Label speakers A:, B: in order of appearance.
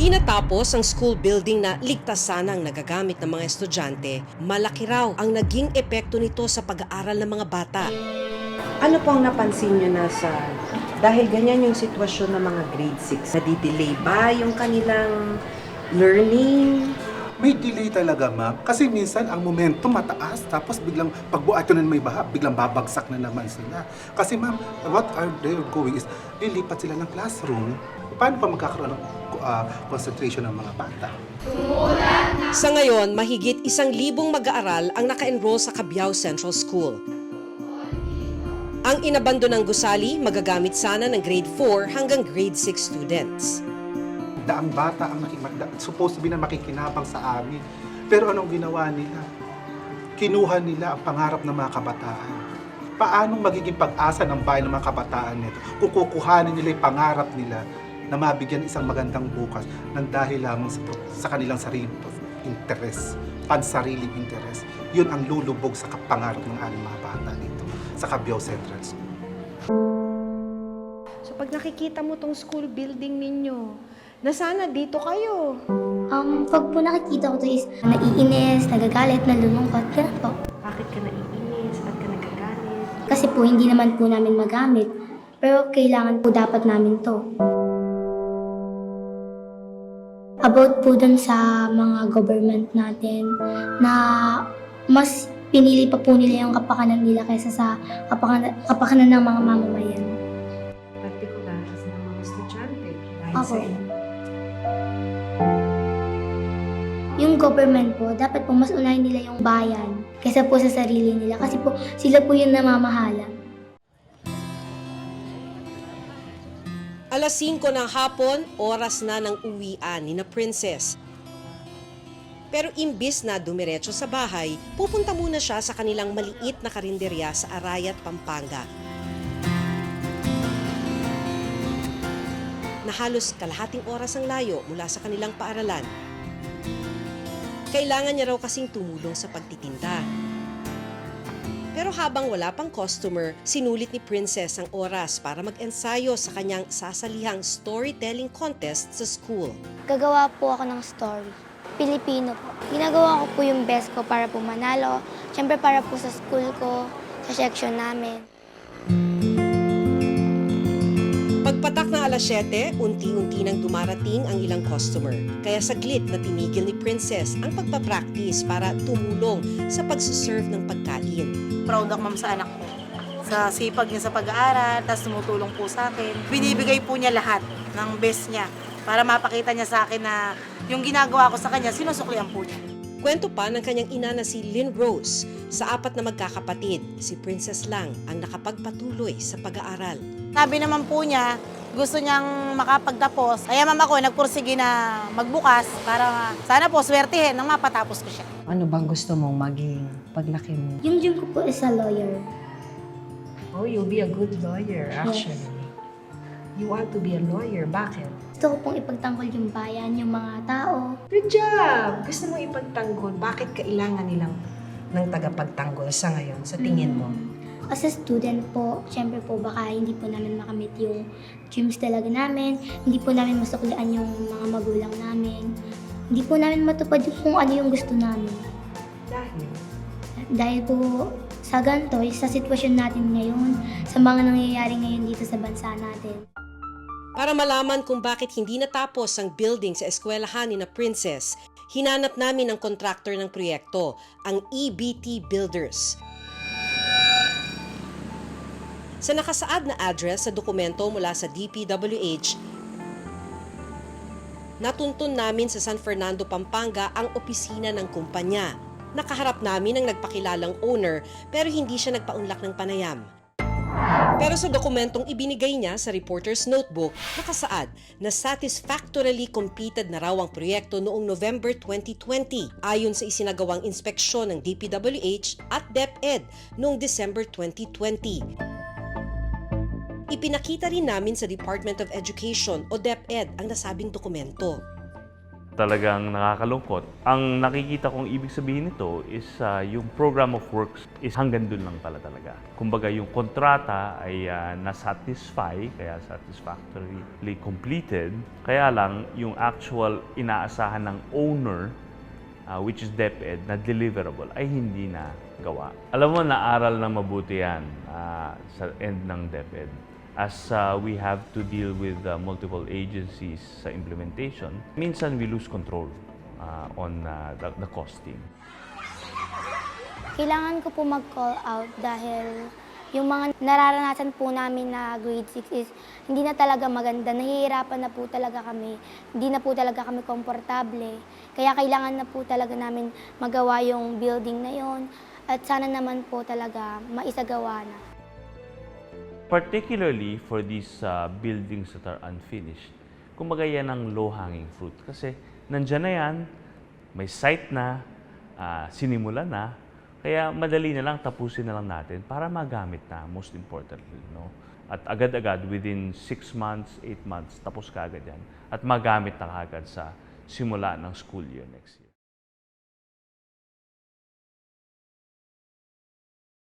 A: Hindi natapos ang school building na ligtas sana ang nagagamit ng mga estudyante, malaki raw ang naging epekto nito sa pag-aaral ng mga bata.
B: Ano pong napansin nyo na dahil ganyan yung sitwasyon ng mga grade 6, nadidelay ba yung kanilang learning?
C: May delay talaga, ma'am. Kasi minsan ang momentum mataas, tapos biglang pagbuhat yun may baha, biglang babagsak na naman sila. Kasi ma'am, what are they going is, lilipat sila ng classroom. Paano pa magkakaroon ng concentration ng mga bata?
A: Sa ngayon, mahigit 1,000 mag-aaral ang naka-enroll sa Cabiao Central School. Ang inabando ng gusali, magagamit sana ng grade 4 hanggang grade 6 students.
C: Daang bata ang supposed to be na makikinabang sa amin. Pero anong ginawa nila? Kinuha nila ang pangarap ng mga kabataan. Paano magiging pag-asa ng bayan ng mga kabataan nito kung kukuhanin nila yung pangarap nila na mabigyan isang magandang bukas ng dahil lamang sa kanilang sariling interes, pansariling interes. Yun ang lulubog sa pangarap ng ating mga bata dito sa Cabiao Central School.
B: So pag nakikita mo tong school building ninyo, na sana dito kayo.
D: Pag po nakikita ko to is naiinis, nagagalit, nalulungkot, ganun po.
B: Bakit ka naiinis? Ba't ka nagagalit?
D: Kasi po hindi naman po namin magamit, pero kailangan po dapat namin to. About po dun sa mga government natin na mas pinili pa po nila yung kapakanan nila kaysa sa kapakanan ng mga mamamayan.
B: Partikular sa mga estudyante. Dahil
D: Opo.
B: sa inyo.
D: Yung government po, dapat po mas unahin nila yung bayan kaysa po sa sarili nila kasi po sila po yung namamahala.
A: Alas 5 ng hapon, oras na ng uwian ni na Princess. Pero imbis na dumiretso sa bahay, pupunta muna siya sa kanilang maliit na karinderya sa Arayat, Pampanga. Na halos kalahating oras ang layo mula sa kanilang paaralan. Kailangan niya raw kasing tumulong sa pagtitinda. Pero habang wala pang customer, sinulit ni Princess ang oras para mag-ensayo sa kanyang sasalihang storytelling contest sa school.
D: Gagawa po ako ng story. Pilipino po. Ginagawa ko po yung best ko para po manalo. Siyempre para po sa school ko, sa section namin.
A: Pagpatak na alas 7, unti-unti nang dumarating ang ilang customer. Kaya saglit na tinigil ni Princess ang pagpapractice para tumulong sa pagsuserve ng pagkain.
E: Proud ako, ma'am, sa anak ko. Sa sipag niya sa pag-aaral, tapos tumutulong po sa akin. Binibigay po niya lahat ng best niya para mapakita niya sa akin na yung ginagawa ko sa kanya, sinusuklian po niya.
A: Kwento pa ng kanyang ina na si Lynn Rose, sa 4 na magkakapatid, si Princess lang ang nakapagpatuloy sa pag-aaral.
E: Sabi naman po niya, gusto niyang makapagtapos. Kaya ma'am ako, nagpursige na magbukas para sana po swertihin nang mapatapos ko siya.
B: Ano bang gusto mong maging paglaki mo?
D: Yung dream ko po is a lawyer.
B: Oh, you'll be a good lawyer, actually. You want to be a lawyer. Bakit?
D: Gusto ko pong ipagtanggol yung bayan, yung mga tao.
B: Good job! Gusto mo ipagtanggol. Bakit kailangan nilang ng tagapagtanggol sa ngayon, sa tingin mo?
D: As a student po, syempre po baka hindi po namin makamit yung dreams talaga namin. Hindi po namin masuklian yung mga magulang namin. Hindi po namin matupad kung ano yung gusto namin.
B: Dahil?
D: Dahil po sa ganito, sa sitwasyon natin ngayon, sa mga nangyayari ngayon dito sa bansa natin.
A: Para malaman kung bakit hindi natapos ang building sa eskwelahan ni na Princess, hinanap namin ang kontraktor ng proyekto, ang EBT Builders. Sa nakasaad na address sa dokumento mula sa DPWH, natuntun namin sa San Fernando, Pampanga ang opisina ng kumpanya. Nakaharap namin ang nagpakilalang owner pero hindi siya nagpaunlak ng panayam. Pero sa dokumentong ibinigay niya sa reporter's notebook, nakasaad na satisfactorily completed na raw ang proyekto noong November 2020 ayon sa isinagawang inspeksyon ng DPWH at DepEd noong December 2020. Ipinakita rin namin sa Department of Education o DepEd ang nasabing dokumento.
F: Talagang nakakalungkot. Ang nakikita kong ibig sabihin nito is yung program of works is hanggang dun lang pala talaga. Kumbaga yung kontrata ay na-satisfy, kaya satisfactorily completed. Kaya lang yung actual inaasahan ng owner, which is DepEd, na deliverable ay hindi na gawa. Alam mo, naaral na mabuti yan sa end ng DepEd. As we have to deal with multiple agencies sa implementation, minsan we lose control on the costing.
D: Kailangan ko po mag-call out dahil yung mga nararanasan po namin na grade 6 is hindi na talaga maganda. Nahihirapan na po talaga kami. Hindi na po talaga kami komportable. Kaya kailangan na po talaga namin magawa yung building na yon at sana naman po talaga maisagawa na.
F: Particularly for these buildings that are unfinished, kumbaga yan ang low-hanging fruit. Kasi nandyan na yan, may site na, sinimulan na, kaya madali na lang, tapusin na lang natin para magamit na, most importantly. No? At agad-agad, within 6 months, 8 months, tapos ka agad yan. At magamit na agad sa simula ng school year next year.